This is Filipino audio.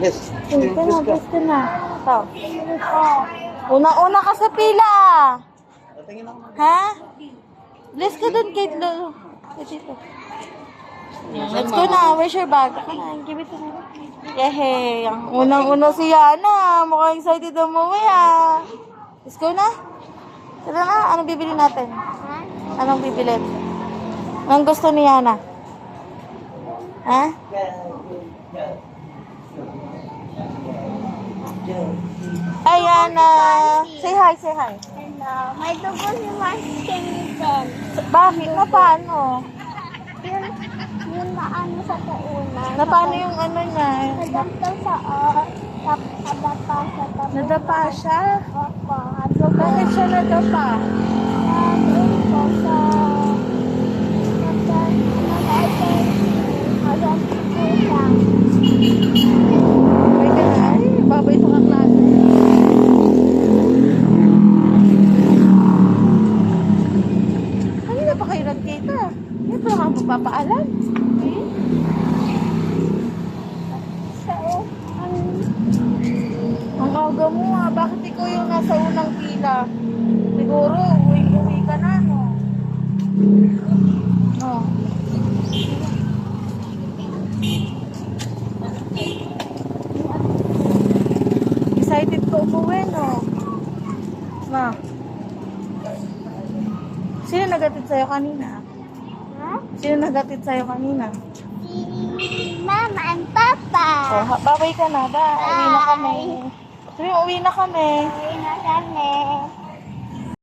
Yes. Ito na, gusto na. Ito. Una-una ka sa pila. Tingin ako. Ha? Bless ka dun, Kate Lolo. Dito. Let's go na. Where's your bag? Give it to me. Yehey. Ang unang-una si Yana. Mukhang excited umuwi ah. Let's go na. Tara na. Anong bibili natin? Anong bibili? Anong gusto ni Yana? Ha? Ay, Yana. Say hi, say hi. Hello. May dugo si Washington. Bakit? Na paano? Yung maano sa tuunan. Na paano yung ano niya? Nadamta sa nadapa sa tapos. Nadapa siya? Opo. Bakit siya nadapa? Doon po sa Ay, ka ay, babay sa kaklase. Kanina pa kayo nagkita. Hindi pa lang magpapaalam. Ang aga mo ah. Bakit ikaw yung nasa unang pila? Siguro, uwi ka na, no? No. Excited ko umuwi, no? Ma. Sino nagatid sa'yo kanina? Ha? Sino nagatid sa'yo kanina? Si Mama and Papa. Oh, babay ka na ba? Uwi na kami. Sabi mo, uwi na kami. Uwi na kami.